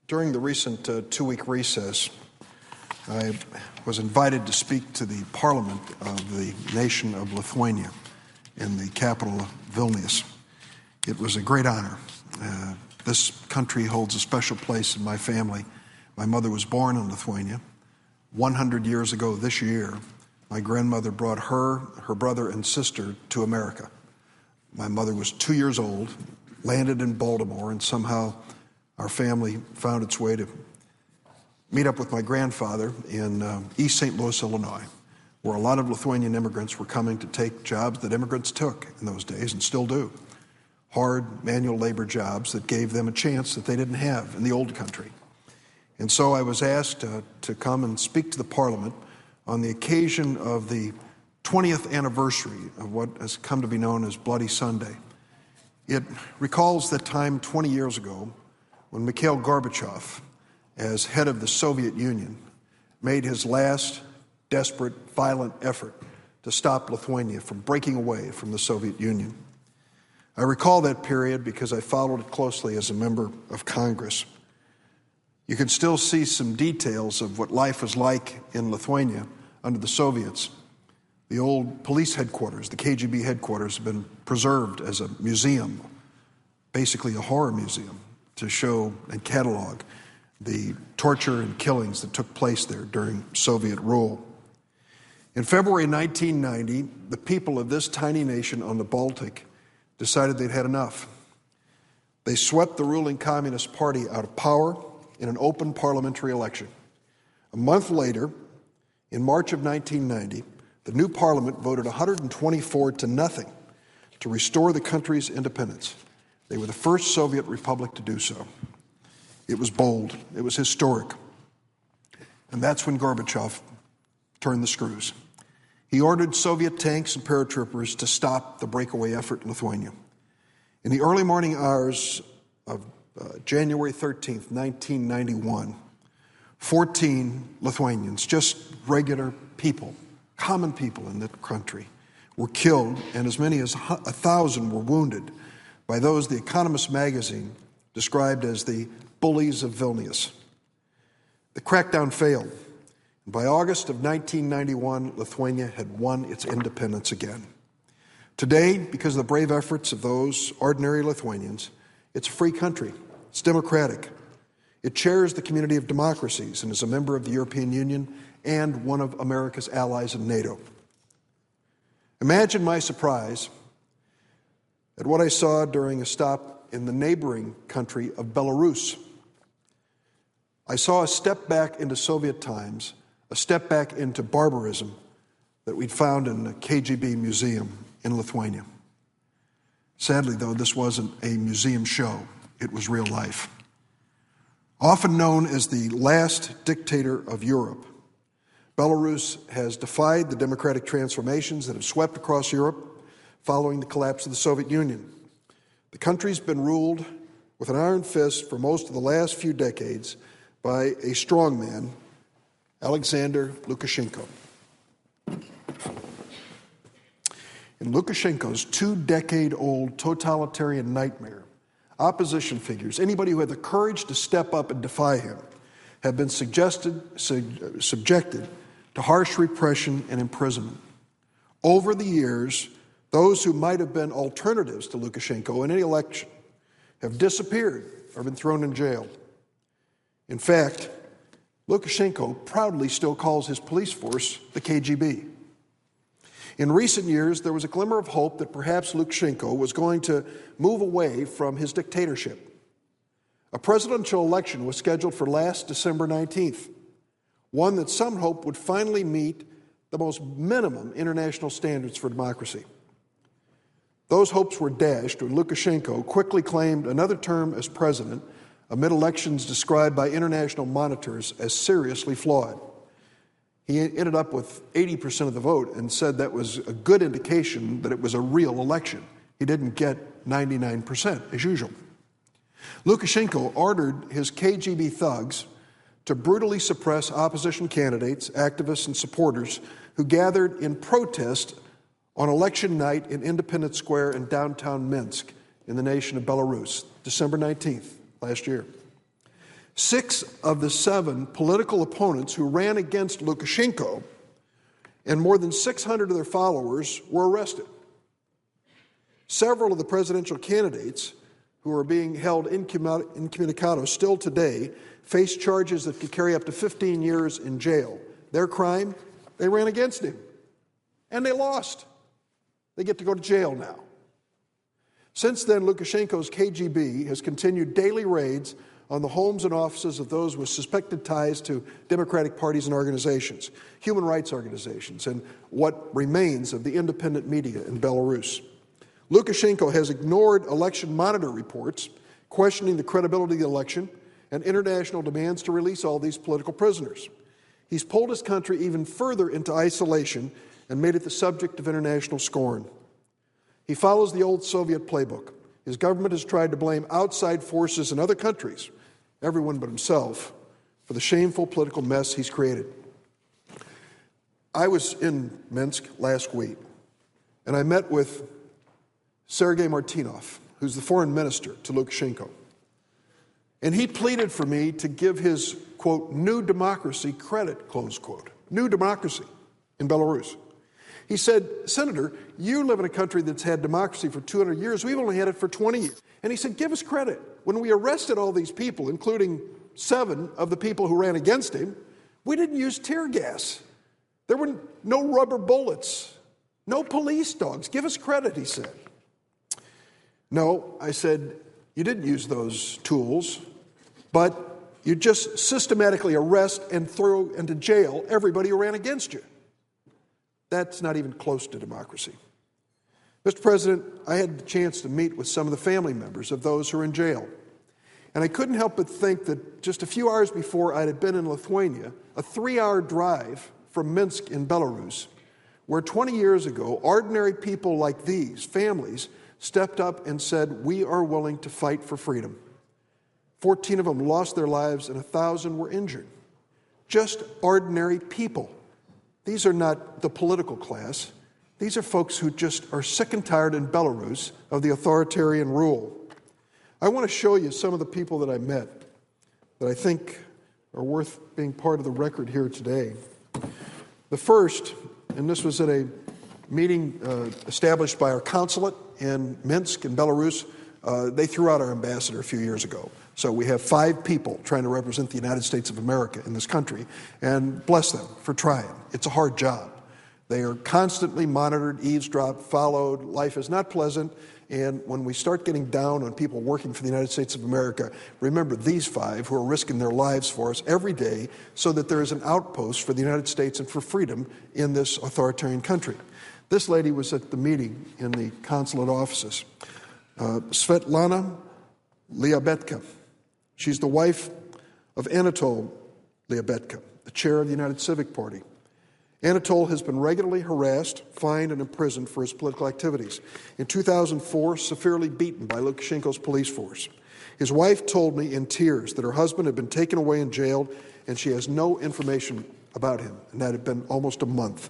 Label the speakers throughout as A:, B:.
A: During the recent two-week recess, I was invited to speak to the parliament of the nation of Lithuania in the capital of Vilnius. It was a great honor. This country holds a special place in my family. My mother was born in Lithuania. 100 years ago this year, my grandmother brought her brother and sister to America. My mother was 2 years old, landed in Baltimore, and somehow our family found its way to meet up with my grandfather in East St. Louis, Illinois, where a lot of Lithuanian immigrants were coming to take jobs that immigrants took in those days and still do. Hard manual labor jobs that gave them a chance that they didn't have in the old country. And so I was asked to come and speak to the Parliament on the occasion of the 20th anniversary of what has come to be known as Bloody Sunday. It recalls that time 20 years ago when Mikhail Gorbachev, as head of the Soviet Union, made his last desperate, violent effort to stop Lithuania from breaking away from the Soviet Union. I recall that period because I followed it closely as a member of Congress. You can still see some details of what life was like in Lithuania under the Soviets. The old police headquarters, the KGB headquarters, have been preserved as a museum, basically a horror museum, to show and catalog the torture and killings that took place there during Soviet rule. In February 1990, the people of this tiny nation on the Baltic decided they'd had enough. They swept the ruling Communist Party out of power in an open parliamentary election. A month later, in March of 1990, the new parliament voted 124-0 to restore the country's independence. They were the first Soviet republic to do so. It was bold. It was historic. And that's when Gorbachev turned the screws. He ordered Soviet tanks and paratroopers to stop the breakaway effort in Lithuania. In the early morning hours of January 13th, 1991, 14 Lithuanians, just regular people, common people in the country, were killed, and as many as 1,000 were wounded by those The Economist magazine described as the bullies of Vilnius. The crackdown failed. By August of 1991, Lithuania had won its independence again. Today, because of the brave efforts of those ordinary Lithuanians, it's a free country. It's democratic. It chairs the community of democracies and is a member of the European Union and one of America's allies in NATO. Imagine my surprise at what I saw during a stop in the neighboring country of Belarus. I saw a step back into Soviet times, a step back into barbarism that we'd found in the KGB museum in Lithuania. Sadly, though, this wasn't a museum show. It was real life. Often known as the last dictator of Europe, Belarus has defied the democratic transformations that have swept across Europe following the collapse of the Soviet Union. The country's been ruled with an iron fist for most of the last few decades by a strongman, Alexander Lukashenko. In Lukashenko's 2-decade-old totalitarian nightmare, opposition figures, anybody who had the courage to step up and defy him, have been subjected to harsh repression and imprisonment. Over the years, those who might have been alternatives to Lukashenko in any election have disappeared or been thrown in jail. In fact, Lukashenko proudly still calls his police force the KGB. In recent years, there was a glimmer of hope that perhaps Lukashenko was going to move away from his dictatorship. A presidential election was scheduled for last December 19th, one that some hoped would finally meet the most minimum international standards for democracy. Those hopes were dashed when Lukashenko quickly claimed another term as president amid elections described by international monitors as seriously flawed. He ended up with 80% of the vote and said that was a good indication that it was a real election. He didn't get 99%, as usual. Lukashenko ordered his KGB thugs to brutally suppress opposition candidates, activists, and supporters who gathered in protest on election night in Independence Square in downtown Minsk in the nation of Belarus, December 19th last year. 6 of the 7 political opponents who ran against Lukashenko and more than 600 of their followers were arrested. Several of the presidential candidates who are being held incommunicado still today face charges that could carry up to 15 years in jail. Their crime? They ran against him. And they lost. They get to go to jail now. Since then, Lukashenko's KGB has continued daily raids on the homes and offices of those with suspected ties to democratic parties and organizations, human rights organizations, and what remains of the independent media in Belarus. Lukashenko has ignored election monitor reports questioning the credibility of the election and international demands to release all these political prisoners. He's pulled his country even further into isolation and made it the subject of international scorn. He follows the old Soviet playbook. His government has tried to blame outside forces in other countries, everyone but himself, for the shameful political mess he's created. I was in Minsk last week, and I met with Sergei Martynov, who's the foreign minister to Lukashenko. And he pleaded for me to give his, quote, new democracy credit, close quote, new democracy in Belarus. He said, Senator, you live in a country that's had democracy for 200 years. We've only had it for 20 years. And he said, give us credit. When we arrested all these people, including 7 of the people who ran against him, we didn't use tear gas. There were no rubber bullets, no police dogs. Give us credit, he said. No, I said, you didn't use those tools, but you just systematically arrest and throw into jail everybody who ran against you. That's not even close to democracy. Mr. President, I had the chance to meet with some of the family members of those who are in jail. And I couldn't help but think that just a few hours before I had been in Lithuania, a 3-hour drive from Minsk in Belarus, where 20 years ago, ordinary people like these, families, stepped up and said, we are willing to fight for freedom. 14 of them lost their lives and 1,000 were injured. Just ordinary people. These are not the political class. These are folks who just are sick and tired in Belarus of the authoritarian rule. I want to show you some of the people that I met that I think are worth being part of the record here today. The first, and this was at a meeting established by our consulate in Minsk in Belarus. They threw out our ambassador a few years ago. So we have 5 people trying to represent the United States of America in this country, and bless them for trying. It's a hard job. They are constantly monitored, eavesdropped, followed. Life is not pleasant, and when we start getting down on people working for the United States of America, remember these 5 who are risking their lives for us every day so that there is an outpost for the United States and for freedom in this authoritarian country. This lady was at the meeting in the consulate offices. Svetlana Lyabetka. She's the wife of Anatol Lyabetka, the chair of the United Civic Party. Anatol has been regularly harassed, fined, and imprisoned for his political activities. In 2004, severely beaten by Lukashenko's police force. His wife told me in tears that her husband had been taken away and jailed, and she has no information about him, and that had been almost a month.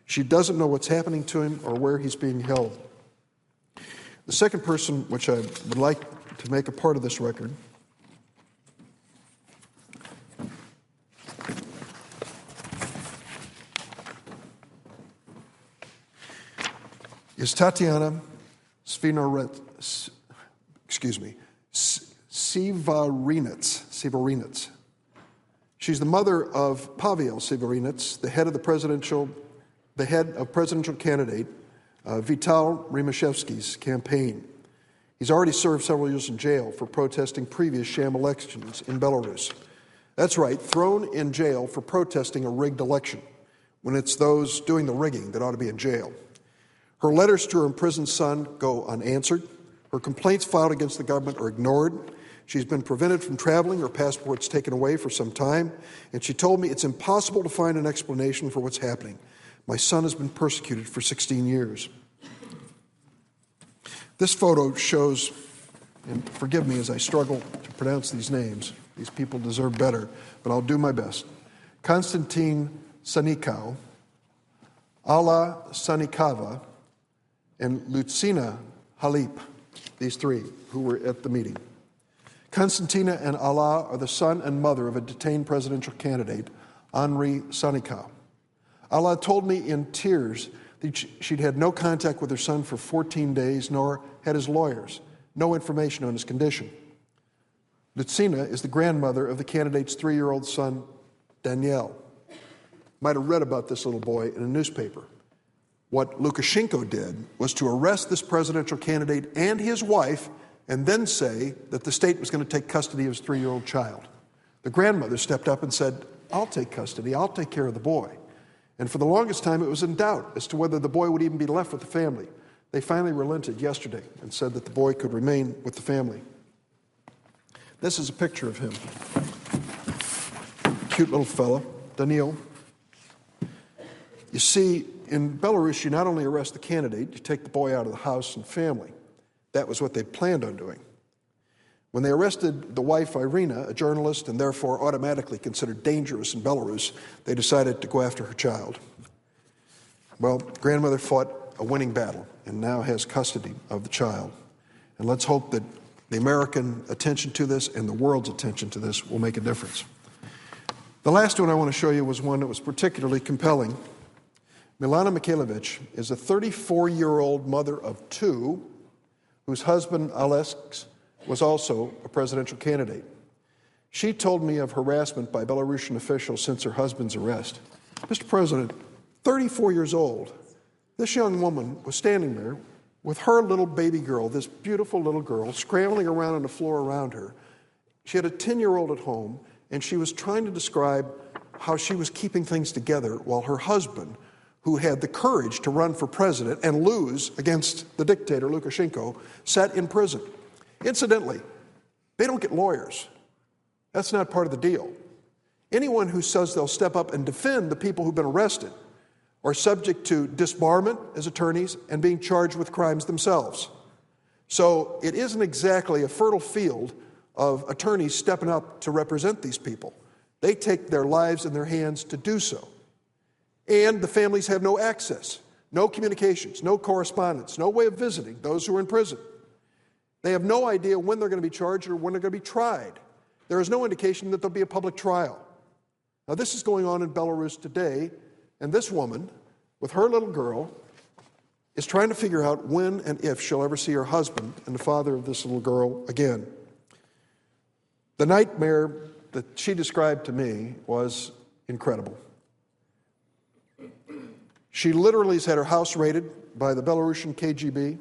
A: She doesn't know what's happening to him or where he's being held. The second person, which I would like to make a part of this record, is Tatiana Sivarinets. She's the mother of Pavel Sivarinets, the head of presidential candidate Vital Rimashevsky's campaign. He's already served several years in jail for protesting previous sham elections in Belarus. That's right, thrown in jail for protesting a rigged election, when it's those doing the rigging that ought to be in jail. Her letters to her imprisoned son go unanswered. Her complaints filed against the government are ignored. She's been prevented from traveling, her passport's taken away for some time, and she told me it's impossible to find an explanation for what's happening. My son has been persecuted for 16 years. This photo shows, and forgive me as I struggle to pronounce these names, these people deserve better, but I'll do my best. Konstantin Sanikau, Alla Sanikava, and Lucina Halip, these 3 who were at the meeting. Konstantina and Alla are the son and mother of a detained presidential candidate, Andriy Sannikau. Alla told me in tears that she'd had no contact with her son for 14 days, nor had his lawyers, no information on his condition. Lutsina is the grandmother of the candidate's 3-year-old son, Daniel. Might have read about this little boy in a newspaper. What Lukashenko did was to arrest this presidential candidate and his wife and then say that the state was going to take custody of his 3-year-old child. The grandmother stepped up and said, "I'll take custody, I'll take care of the boy." And for the longest time, it was in doubt as to whether the boy would even be left with the family. They finally relented yesterday and said that the boy could remain with the family. This is a picture of him. Cute little fella, Daniil. You see, in Belarus, you not only arrest the candidate, you take the boy out of the house and family. That was what they planned on doing. When they arrested the wife, Irina, a journalist and therefore automatically considered dangerous in Belarus, they decided to go after her child. Well, grandmother fought a winning battle and now has custody of the child. And let's hope that the American attention to this and the world's attention to this will make a difference. The last one I want to show you was one that was particularly compelling. Milana Mikhailovich is a 34-year-old mother of 2 whose husband, Alex, was also a presidential candidate. She told me of harassment by Belarusian officials since her husband's arrest. Mr. President, 34 years old, this young woman was standing there with her little baby girl, this beautiful little girl, scrambling around on the floor around her. She had a 10-year-old at home, and she was trying to describe how she was keeping things together while her husband, who had the courage to run for president and lose against the dictator, Lukashenko, sat in prison. Incidentally, they don't get lawyers. That's not part of the deal. Anyone who says they'll step up and defend the people who've been arrested are subject to disbarment as attorneys and being charged with crimes themselves. So it isn't exactly a fertile field of attorneys stepping up to represent these people. They take their lives in their hands to do so. And the families have no access, no communications, no correspondence, no way of visiting those who are in prison. They have no idea when they're going to be charged or when they're going to be tried. There is no indication that there'll be a public trial. Now, this is going on in Belarus today, and this woman, with her little girl, is trying to figure out when and if she'll ever see her husband and the father of this little girl again. The nightmare that she described to me was incredible. She literally has had her house raided by the Belarusian KGB.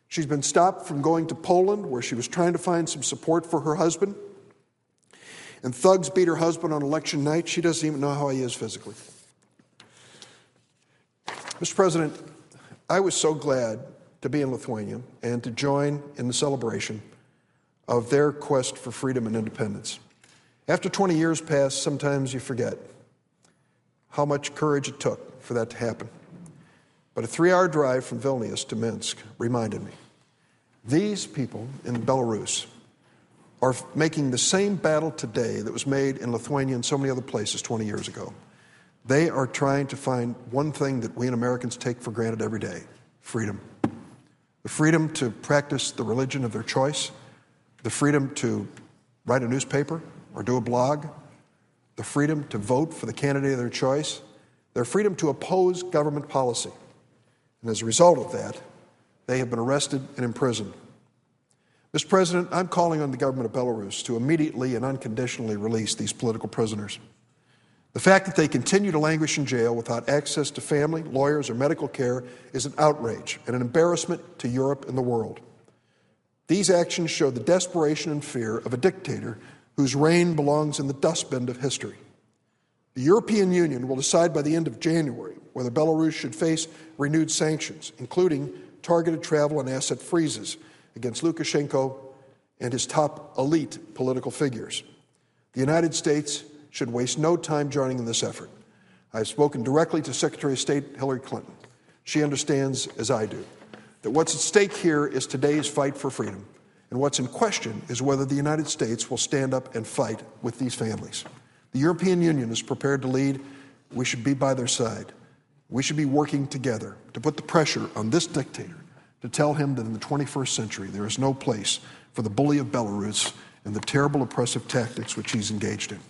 A: She's been stopped from going to Poland, where she was trying to find some support for her husband. And thugs beat her husband on election night. She doesn't even know how he is physically. Mr. President, I was so glad to be in Lithuania and to join in the celebration of their quest for freedom and independence. After 20 years pass, sometimes you forget how much courage it took for that to happen. But a 3-hour drive from Vilnius to Minsk reminded me. These people in Belarus are making the same battle today that was made in Lithuania and so many other places 20 years ago. They are trying to find one thing that we Americans take for granted every day: freedom. The freedom to practice the religion of their choice, the freedom to write a newspaper or do a blog, the freedom to vote for the candidate of their choice, their freedom to oppose government policy. And as a result of that, they have been arrested and imprisoned. Mr. President, I'm calling on the government of Belarus to immediately and unconditionally release these political prisoners. The fact that they continue to languish in jail without access to family, lawyers, or medical care is an outrage and an embarrassment to Europe and the world. These actions show the desperation and fear of a dictator whose reign belongs in the dustbin of history. The European Union will decide by the end of January whether Belarus should face renewed sanctions, including targeted travel and asset freezes against Lukashenko and his top elite political figures. The United States should waste no time joining in this effort. I've spoken directly to Secretary of State Hillary Clinton. She understands, as I do, that what's at stake here is today's fight for freedom, and what's in question is whether the United States will stand up and fight with these families. The European Union is prepared to lead. We should be by their side. We should be working together to put the pressure on this dictator to tell him that in the 21st century there is no place for the bully of Belarus and the terrible oppressive tactics which he's engaged in.